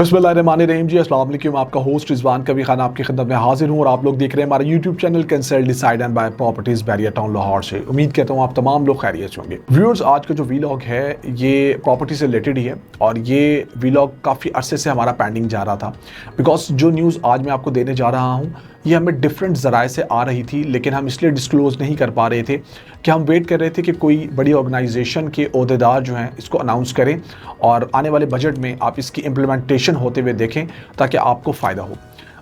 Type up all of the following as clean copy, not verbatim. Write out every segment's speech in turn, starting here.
बिस्मिल्लाहिर्रहमानिर्रहीम जी, अस्सलाम वालेकुम। आपका होस्ट रिजवान कबीर खान आपकी खिदमत में हाजिर हूँ और आप लोग देख रहे हैं हमारा YouTube channel cancel decide and by properties Bahria Town Lahore से। उम्मीद करता हूँ आप तमाम लोग खैरियत से होंगे। व्यूअर्स, आज का जो वीलॉग है ये प्रॉपर्टी से रिलेटेड ही है और ये वीलॉग काफ़ी अरसे से हमारा पेंडिंग जा रहा था, बिकॉज जो न्यूज़ आज मैं आपको देने जा रहा हूँ ये हमें डिफरेंट ज़राए से आ रही थी, लेकिन हम इसलिए डिस्क्लोज़ नहीं कर पा रहे थे कि हम वेट कर रहे थे कि कोई बड़ी ऑर्गेनाइजेशन के ओहदेदार जो हैं इसको अनाउंस करें और आने वाले बजट में आप इसकी इम्प्लीमेंटेशन होते हुए देखें ताकि आपको फ़ायदा हो।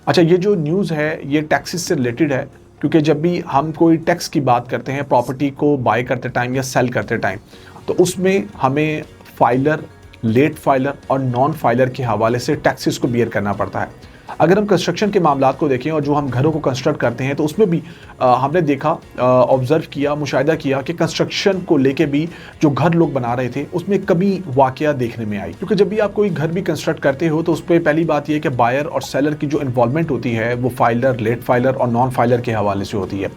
अच्छा, ये जो न्यूज़ है ये टैक्सेस से रिलेटेड है, क्योंकि जब भी हम कोई टैक्स की बात करते हैं प्रॉपर्टी को बाय करते टाइम या सेल करते टाइम, तो उसमें हमें फाइलर, लेट फाइलर और नॉन फाइलर के हवाले से टैक्सेस को बियर करना पड़ता है। अगर हम कंस्ट्रक्शन के मामलात को देखें और जो हम घरों को कंस्ट्रक्ट करते हैं तो उसमें भी हमने देखा, ऑब्ज़र्व किया, मुशाहिदा किया कि कंस्ट्रक्शन को लेके भी जो घर लोग बना रहे थे उसमें कभी वाक़या देखने में आई। क्योंकि जब भी आप कोई घर भी कंस्ट्रक्ट करते हो तो उस पर पहली बात यह है कि बायर और सेलर की जो इन्वॉल्वमेंट होती है वो फाइलर, लेट फाइलर और नॉन फाइलर के हवाले से होती है।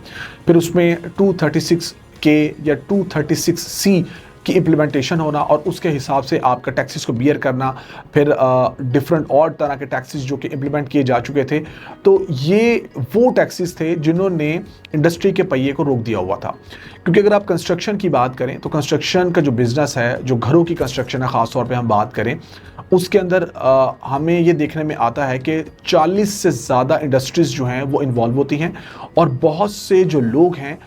फिर उसमें 236K या 236C की इम्प्लीमेंटेशन होना और उसके हिसाब से आपका टैक्सेस को बियर करना, फिर डिफरेंट और तरह के टैक्सेस जो कि इम्प्लीमेंट किए जा चुके थे। तो ये वो टैक्सेस थे जिन्होंने इंडस्ट्री के पहिए को रोक दिया हुआ था। क्योंकि अगर आप कंस्ट्रक्शन की बात करें तो कंस्ट्रक्शन का जो बिज़नेस है, जो घरों की कंस्ट्रक्शन है ख़ास तौर पे हम बात करें, उसके अंदर हमें ये देखने में आता है कि 40 से ज़्यादा इंडस्ट्रीज़ जो हैं वो इन्वॉल्व होती हैं और बहुत से जो लोग हैं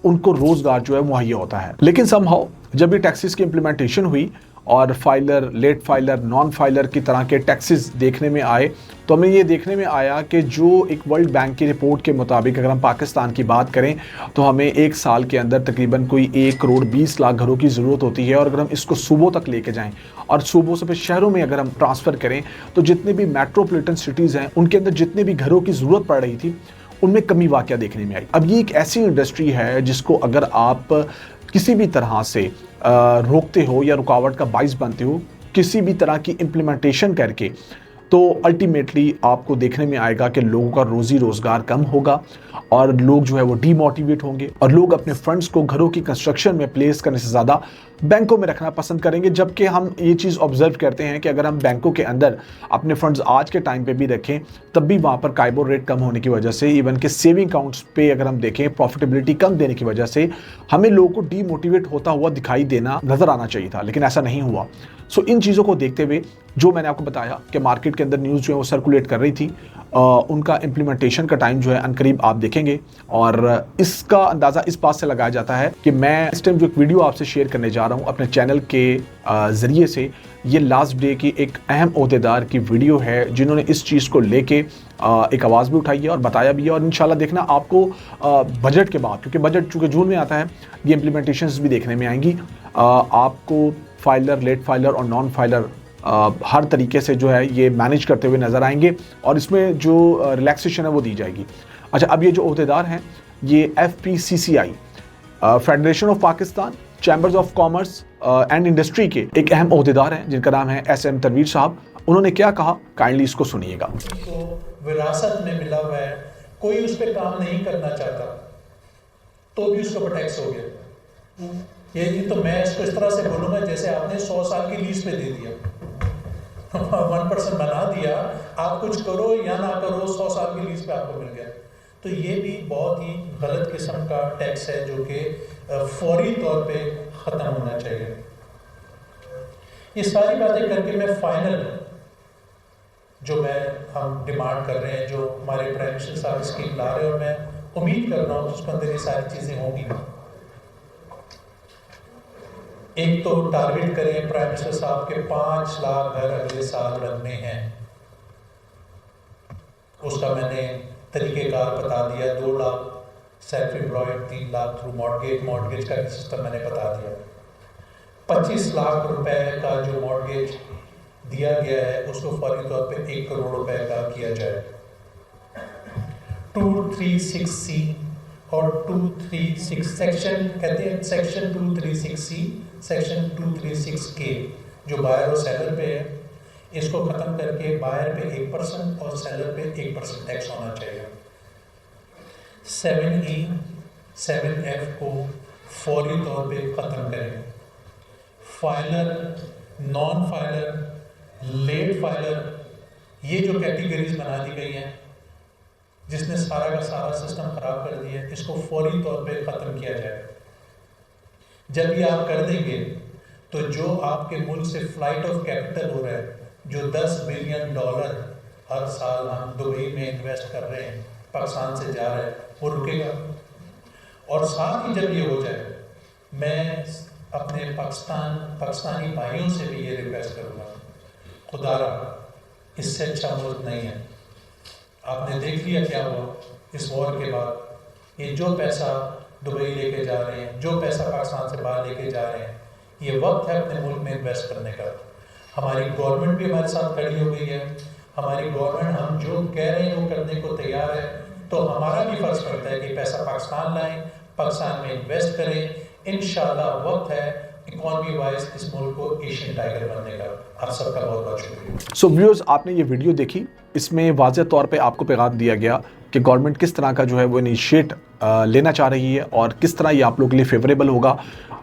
उनको रोज़गार जो है मुहैया होता है। लेकिन समहाउ जब ये टैक्सेस की इम्प्लीमेंटेशन हुई और filer, late filer, non filer की तरह के टैक्सेस देखने में आए, तो हमें ये देखने में आया कि जो एक वर्ल्ड बैंक की रिपोर्ट के मुताबिक अगर हम पाकिस्तान की बात करें तो हमें एक साल के अंदर तकरीबन कोई 1,20,00,000 घरों की ज़रूरत होती है। और अगर हम इसको सूबों तक लेके जाएं और सूबों से फिर शहरों में अगर हम ट्रांसफ़र करें तो जितने भी मेट्रोपॉलिटन सिटीज़ हैं उनके अंदर जितने भी घरों की ज़रूरत पड़ रही थी उनमें कमी वाक़या देखने में आई। अब ये एक ऐसी इंडस्ट्री है जिसको अगर आप किसी भी तरह से रोकते हो या रुकावट का बाइस बनते हो किसी भी तरह की इम्प्लीमेंटेशन करके, तो अल्टीमेटली आपको देखने में आएगा कि लोगों का रोज़ी रोज़गार कम होगा और लोग जो है वो डीमोटिवेट होंगे और लोग अपने फंड्स को घरों की कंस्ट्रक्शन में प्लेस करने से ज़्यादा बैंकों में रखना पसंद करेंगे। जबकि हम ये चीज़ ऑब्जर्व करते हैं कि अगर हम बैंकों के अंदर अपने फंड्स आज के टाइम पे भी रखें तब भी वहाँ पर काइबोर रेट कम होने की वजह से, इवन के सेविंग अकाउंट्स पे अगर हम देखें प्रॉफिटेबिलिटी कम देने की वजह से हमें लोगों को डीमोटिवेट होता हुआ दिखाई देना नज़र आना चाहिए था, लेकिन ऐसा नहीं हुआ। सो इन चीज़ों को देखते हुए जो मैंने आपको बताया कि मार्केट के अंदर न्यूज़ जो है वो सर्कुलेट कर रही थी, उनका इम्प्लीमेंटेशन का टाइम जो है अनकरीब आप देखेंगे। और इसका अंदाज़ा इस बात से लगाया जाता है कि मैं इस टाइम जो एक वीडियो आपसे शेयर करने जा रहा हूँ अपने चैनल के ज़रिए से, ये लास्ट डे की एक अहम ओहदेदार की वीडियो है जिन्होंने इस चीज़ को लेके एक आवाज़ भी उठाई है और बताया भी है। और इंशाल्लाह देखना आपको बजट के बाद, क्योंकि बजट चूँकि जून में आता है, ये इम्प्लीमेंटेशंस भी देखने में आएंगी। आपको फाइलर, लेट फाइलर और नॉन फाइलर हर तरीके से जो है ये मैनेज करते हुए नज़र आएंगे और इसमें जो रिलैक्सेशन है वो दी जाएगी। अच्छा, अब ये जो ओहदेदार हैं ये FPCCI, federation of Pakistan chambers of commerce and industry के एक अहम ओहदेदार हैं जिनका नाम है SM तनवीर साहब। उन्होंने क्या कहा, काइंडली इसको सुनिएगा। तो विरासत में मिला हुआ है, कोई उस पर काम नहीं करना चाहता तो भी उसके ऊपर टैक्स हो गया। ये तो मैं इसको इस तरह से बोलूँगा जैसे आपने 100 साल की लीज पे दे दिया 1% बना दिया, आप कुछ करो या ना करो 100 साल की लीज पे आपको मिल गया। तो ये भी बहुत ही गलत किस्म का टैक्स है जो कि फौरी तौर पे ख़त्म होना चाहिए। ये सारी बातें करके मैं फाइनल जो हम डिमांड कर रहे हैं, जो हमारे प्राइम मिनिस्टर साहब स्कीम ला रहे हैं, और मैं उम्मीद कर रहा हूँ उसके अंदर ये सारी चीज़ें होंगी। एक तो टारगेट करें प्राइम मिनिस्टर साहब के 5 लाख घर अगले साल बनने हैं, उसका मैंने तरीक़ेकार बता दिया। 2 lakh self employed, 3 lakh through mortgage का सिस्टम मैंने बता दिया। 25 लाख रुपए का जो मॉर्गेज दिया गया है उसको फौरी तौर पे 1 करोड़ रुपए का किया जाए। 236C और 236 सेक्शन कहते हैं, सेक्शन 236C, सेक्शन 236K जो बायर और सेलर पे है, इसको ख़त्म करके बायर पे 1% और सेलर पे 1% टैक्स होना चाहिए। 7E 7F को फौरी तौर पे ख़त्म करें। Filer, non filer, late filer ये जो कैटेगरीज बना दी गई हैं जिसने सारा का सारा सिस्टम खराब कर दिया है, इसको फौरी तौर पे ख़त्म किया जाए। जब ये आप कर देंगे तो जो आपके मुल्क से फ्लाइट ऑफ कैपिटल हो रहा है, जो $10 बिलियन हर साल हम दुबई में इन्वेस्ट कर रहे हैं, पाकिस्तान से जा रहा है, वो रुकेगा। और साथ ही जब ये हो जाए, मैं अपने पाकिस्तानी भाइयों से भी ये रिक्वेस्ट करूँगा, खुदारा इससे अच्छा मुल्क नहीं है। आपने देख लिया क्या हुआ इस वॉर के बाद। ये जो पैसा दुबई लेके जा रहे हैं, जो पैसा पाकिस्तान से बाहर लेके जा रहे हैं, ये वक्त है अपने मुल्क में इन्वेस्ट करने का। हमारी गवर्नमेंट भी हमारे साथ खड़ी हो गई है। हमारी गवर्नमेंट हम जो कह रहे हैं वो करने को तैयार है। तो हमारा भी फर्ज पड़ता है कि पैसा पाकिस्तान लाएं, पाकिस्तान में इन्वेस्ट करें। इंशाल्लाह वक्त है इकॉनमी वाइज इस मुल्क को एशियन टाइगर बनने का। आप सबका बहुत बहुत शुक्रिया। सो व्यूअर्स, आपने ये वीडियो देखी, इसमें वाज़ेह तौर पे आपको पैगाम दिया गया कि गवर्नमेंट किस तरह का जो है वो इनिशिएट लेना चाह रही है और किस तरह ये आप लोगों के लिए फेवरेबल होगा।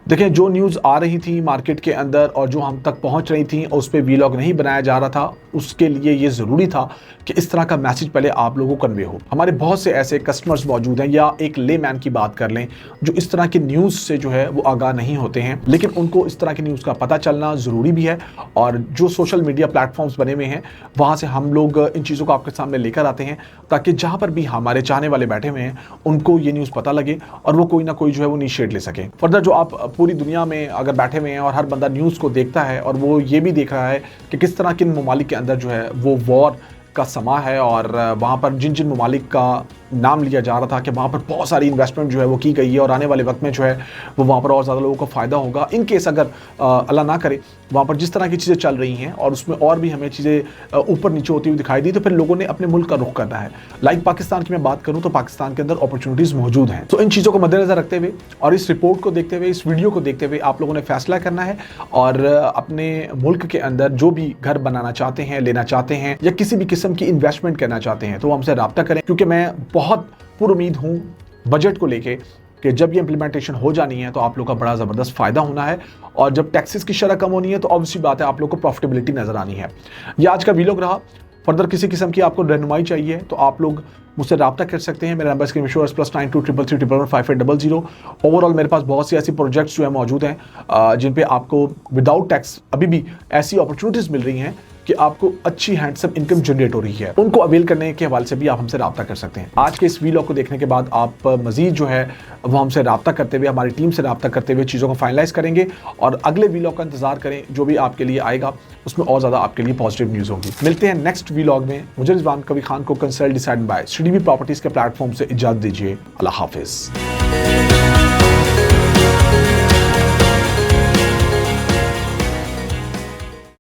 देखें, जो न्यूज़ आ रही थी मार्केट के अंदर और जो हम तक पहुंच रही थी और उस पर वीलॉग नहीं बनाया जा रहा था, उसके लिए ये ज़रूरी था कि इस तरह का मैसेज पहले आप लोगों को कन्वे हो। हमारे बहुत से ऐसे कस्टमर्स मौजूद हैं, या एक ले मैन की बात कर लें, जो इस तरह की न्यूज़ से जो है वो आगाह नहीं होते हैं, लेकिन उनको इस तरह की न्यूज़ का पता चलना ज़रूरी भी है। और जो सोशल मीडिया प्लेटफॉर्म्स बने हुए हैं, वहाँ से हम लोग इन चीज़ों को आपके सामने लेकर आते हैं, ताकि जहाँ पर भी हमारे चाहने वाले बैठे हुए हैं उनको ये न्यूज़ पता लगे और वो कोई ना कोई जो है वो इनिशिएट ले सकें। फर्दर जो आप पूरी दुनिया में अगर बैठे हुए हैं और हर बंदा न्यूज़ को देखता है और वो ये भी देख रहा है कि किस तरह किन ममालिक के अंदर जो है वो वॉर का समा है, और वहाँ पर जिन जिन ममालिक का नाम लिया जा रहा था कि वहाँ पर बहुत सारी इन्वेस्टमेंट जो है वो की गई है और आने वाले वक्त में जो है वो वहाँ पर और ज़्यादा लोगों को फ़ायदा होगा। इन केस अगर अल्लाह ना करे वहाँ पर जिस तरह की चीज़ें चल रही हैं और उसमें और भी हमें चीज़ें ऊपर नीचे होती हुई दिखाई दी, तो फिर लोगों ने अपने मुल्क का रुख करना है। लाइक पाकिस्तान की मैं बात करूँ तो पाकिस्तान के अंदर अपॉर्चुनिटीज़ मौजूद हैं। तो इन चीज़ों को मद्देनज़र रखते हुए और इस रिपोर्ट को देखते हुए, इस वीडियो को देखते हुए आप लोगों ने फैसला करना है और अपने मुल्क के अंदर जो भी घर बनाना चाहते हैं, लेना चाहते हैं या किसी भी किस्म की इन्वेस्टमेंट करना चाहते हैं, तो हमसे रब्ता करें, क्योंकि मैं बहुत पुरुमीद हूँ बजट को लेके कि जब ये इंप्लीमेंटेशन हो जानी है तो आप लोग का बड़ा ज़बरदस्त फ़ायदा होना है। और जब टैक्सेस की शरह कम होनी है तो ऑब्वियसली बात है आप लोग को प्रॉफिटेबिलिटी नज़र आनी है। ये आज का वीलॉग रहा। फर्दर किसी किस्म की आपको रहनुमाई चाहिए तो आप लोग मुझसे रब्ता कर सकते हैं। मेरा नंबर स्क्रीन में शो है +9233335500। ओवरऑल मेरे पास बहुत सी ऐसी प्रोजेक्ट्स जो है मौजूद हैं जिन पे आपको विदाउट टैक्स अभी भी ऐसी अपॉर्चुनिटीज़ मिल रही हैं कि आपको अच्छी हैंडसम इनकम जनरेट हो रही है। उनको अवेल करने के हवाले से भी आप हमसे रब्ता कर सकते हैं। आज के इस वीलॉग को देखने के बाद आप मजीद जो है वो हमसे रब्ता करते हुए, हमारी टीम से रब्ता करते हुए चीज़ों को फाइनलाइज करेंगे और अगले वीलॉग का इंतजार करें जो भी आपके लिए आएगा उसमें और ज़्यादा आपके लिए पॉजिटिव न्यूज़ होगी। मिलते हैं नेक्स्ट वीलॉग में। मुझे रिजवान कबीर खान को कंसल्ट डिसाइड बाय श्रीडीवी प्रॉपर्टीज़ के प्लेटफॉर्म से इजाज़त दीजिए। अल्लाह हाफिज़।